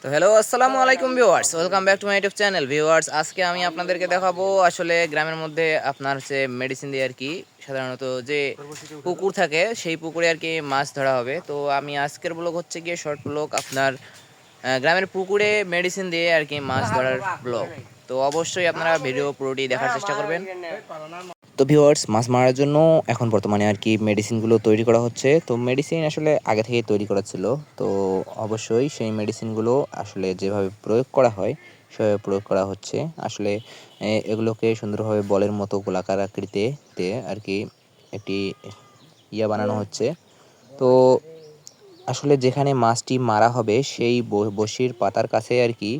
তো হ্যালো আসসালামু আলাইকুম viewers, welcome back to my YouTube channel. Viewers, আজকে আমি আপনাদেরকে দেখাবো আসলে গ্রামের মধ্যে আপনার হচ্ছে মেডিসিন দিয়ে আর কি সাধারণত যে পুকুর থাকে সেই পুকুরে আর কি মাছ ধরা হবে। তো আমি আজকের ব্লগ হচ্ছে গিয়ে শর্ট ব্লগ আপনার গ্রামের পুকুরে মেডিসিন দিয়ে আর কি মাছ ধরার ব্লগ। তো অবশ্যই আপনারা ভিডিও পুরোটি দেখার চেষ্টা করবেন। তো ভিউয়ার্স, মাছ মারার জন্য এখন বর্তমানে আর কি মেডিসিনগুলো তৈরি করা হচ্ছে। তো মেডিসিন আসলে আগে থেকেই তৈরি করা ছিল। তো অবশ্যই সেই মেডিসিনগুলো আসলে যেভাবে প্রয়োগ করা হয় সেভাবে প্রয়োগ করা হচ্ছে। আসলে এগুলোকে সুন্দরভাবে বলের মতো গোলাকার আকৃতিতে আর কি একটি বানানো হচ্ছে। তো আসলে যেখানে মাছটি মারা হবে সেই বড়শির পাতার কাছে আর কি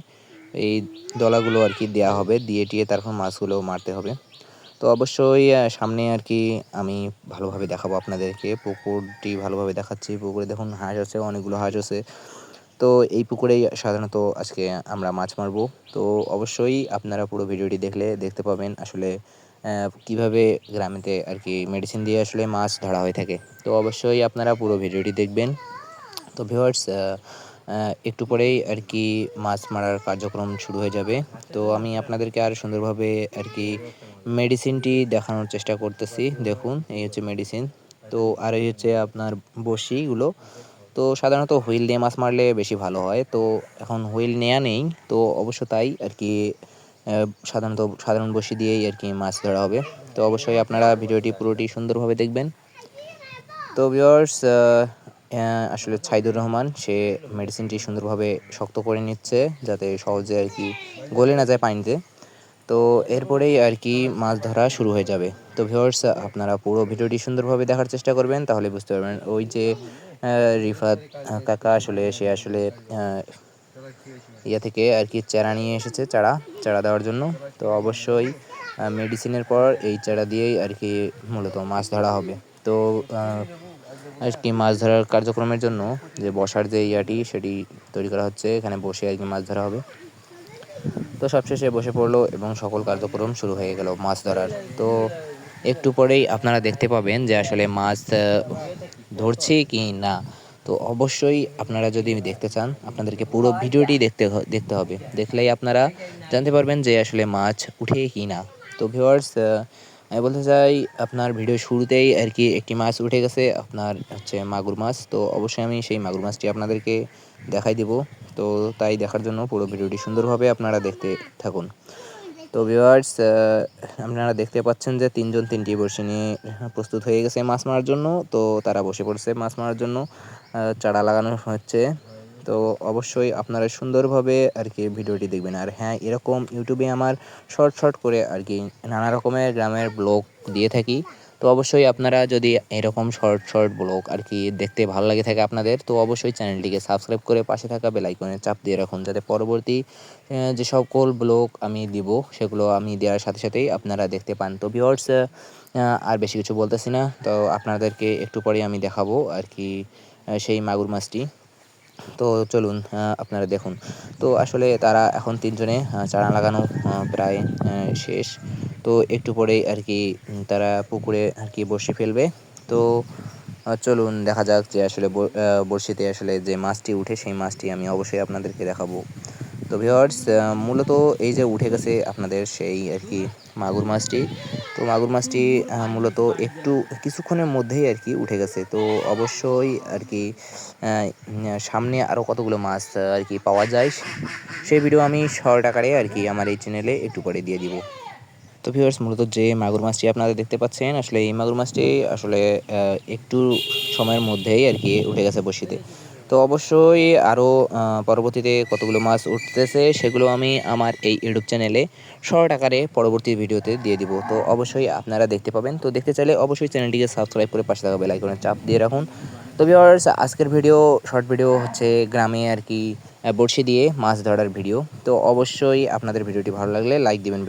এই দলাগুলো আর কি দেওয়া হবে, দিয়ে টিয়ে তারপর মাছগুলো মারতে হবে। তো অবশ্যই সামনে আর কি আমি ভালোভাবে দেখাবো আপনাদেরকে, পুকুরটি ভালোভাবে দেখাচ্ছি। পুকুরে দেখুন হাঁস আছে, অনেকগুলো হাঁস আছে। তো এই পুকুরেই সাধারণত আজকে আমরা মাছ মারবো। তো অবশ্যই আপনারা পুরো ভিডিওটি দেখলে দেখতে পাবেন আসলে কিভাবে গ্রামেতে আর কি মেডিসিন দিয়ে আসলে মাছ ধরা হয়ে থাকে। তো অবশ্যই আপনারা পুরো ভিডিওটি দেখবেন। তো ভিউয়ার্স, একটু পরেই আর কি মাছ মারার কার্যক্রম শুরু হয়ে যাবে। তো আমি আপনাদেরকে আর সুন্দরভাবে আর কি মেডিসিনটি দেখানোর চেষ্টা করতেছি। দেখুন, এই হচ্ছে মেডিসিন। তো আর এই হচ্ছে আপনার বড়শিগুলো। তো সাধারণত হুইল দিয়ে মাছ মারলে বেশি ভালো হয়। তো এখন হুইল নেওয়া নেই, তো অবশ্য তাই আর কি সাধারণ বড়শি দিয়েই আর কি মাছ ধরা হবে। তো অবশ্যই আপনারা ভিডিওটি পুরোটি সুন্দরভাবে দেখবেন। তো ভিউয়ার্স, আসলে ছাইদুর রহমান সে মেডিসিনটি সুন্দরভাবে শক্ত করে নিচ্ছে যাতে সহজে আর কি গলে না যায় পানিতে। তো এরপরেই আর কি মাছ ধরা শুরু হয়ে যাবে। তো ভিউয়ার্স, আপনারা পুরো ভিডিওটি সুন্দরভাবে দেখার চেষ্টা করবেন, তাহলে বুঝতে পারবেন। ওই যে রিফাত কাকা আসলে সে আসলে থেকে আর কি চারা নিয়ে এসেছে, চারা দেওয়ার জন্য। তো অবশ্যই মেডিসিনের পর এই চারা দিয়েই আর কি মূলত মাছ ধরা হবে। তো আর কি মাছ ধরার কার্যক্রমের জন্য যে বসার যে সেটি তৈরি করা হচ্ছে, এখানে বসে আর কি মাছ ধরা হবে। তো সবশেষে বসে পড়লো এবং সকল কার্যক্রম শুরু হয়ে গেল মাছ ধরার। তো একটু পরেই আপনারা দেখতে পাবেন যে আসলে মাছ ধরছে কি না। তো অবশ্যই আপনারা যদি দেখতে চান, আপনাদেরকে পুরো ভিডিওটি দেখতে হবে। দেখলেই আপনারা জানতে পারবেন যে আসলে মাছ উঠে কি না। তো ভিউয়ার্স, আমি বলতে চাই আপনার ভিডিও শুরুতেই আর কি একটি মাছ উঠে গেছে, আপনার হচ্ছে মাগুর মাছ। তো অবশ্যই আমি সেই মাগুর মাছটি আপনাদেরকে দেখাই দেব। তো তাই দেখার জন্য পুরো ভিডিওটি সুন্দরভাবে আপনারা দেখতে থাকুন। তো ভিউয়ার্স, আপনারা দেখতে পাচ্ছেন যে তিনজন তিনটি বড়শি নিয়ে প্রস্তুত হয়ে গেছে মাছ মারার জন্য। তো তারা বসে পড়ছে মাছ মারার জন্য, চারা লাগানো হচ্ছে। তো অবশ্যই আপনারা সুন্দরভাবে আর কি ভিডিওটি দেখবেন। আর হ্যাঁ, এরকম ইউটিউবে আমার শর্ট করে আর কি নানা রকমের গ্রামের ব্লগ দিয়ে থাকি। তো অবশ্যই আপনারা যদি এরকম শর্ট ব্লগ আর কি দেখতে ভালো লাগে থাকে আপনাদের, তো অবশ্যই চ্যানেলটিকে সাবস্ক্রাইব করে পাশে থাকা বেল আইকনে চাপ দিয়ে রাখুন, যাতে পরবর্তী যে সকল ব্লগ আমি দিব সেগুলো আমি দেওয়ার সাথে সাথেই আপনারা দেখতে পান। তো ভিউয়ার্স, আর বেশি কিছু বলতেছি না। তো আপনাদেরকে একটু পরে আমি দেখাবো আর কি সেই মাগুর মাছটি। তো চলুন, আপনারা দেখুন। তো আসলে তারা এখন তিনজনে চারা লাগানো প্রায় শেষ। তো একটু পরেই আর কি তারা পুকুরে আর কি বড়শি ফেলবে। তো চলুন দেখা যাক যে আসলে বড়শিতে আসলে যে মাছটি উঠে সেই মাছটি আমি অবশ্যই আপনাদেরকে দেখাবো। তো ভিউয়ার্স, মূলত এই যে উঠে গেছে আপনাদের সেই আর কি মাগুর মাছটি। তো মাগুর মাছটি মূলত একটু কিছুক্ষণের মধ্যেই আর কি উঠে গেছে। তো অবশ্যই আর কি সামনে আরও কতগুলো মাছ আর কি পাওয়া যায় সেই ভিডিও আমি শর্ট আকারে আর কি আমার এই চ্যানেলে একটু পরে দিয়ে দিব। তো ভিউয়ার্স, মূলত যে মাগুর মাছটি আপনারা দেখতে পাচ্ছেন, আসলে এই মাগুর মাছটি আসলে একটু সময়ের মধ্যেই আর কি উঠে গেছে বড়শিতে। তো অবশ্যই আরও পরবর্তীতে কতগুলো মাছ উঠতেছে সেগুলো আমি আমার এই ইউটিউব চ্যানেলে শর্ট আকারে পরবর্তী ভিডিওতে দিয়ে দিব। তো অবশ্যই আপনারা দেখতে পাবেন। তো দেখতে চাইলে অবশ্যই চ্যানেলটিকে সাবস্ক্রাইব করে পাশে থাকা বেল আইকনের চাপ দিয়ে রাখুন। তো ভিউয়ার্স, আজকের শর্ট ভিডিও হচ্ছে গ্রামে আর কি বড়শি দিয়ে মাছ ধরার ভিডিও। তো অবশ্যই আপনাদের ভিডিওটি ভালো লাগলে লাইক দিবেন।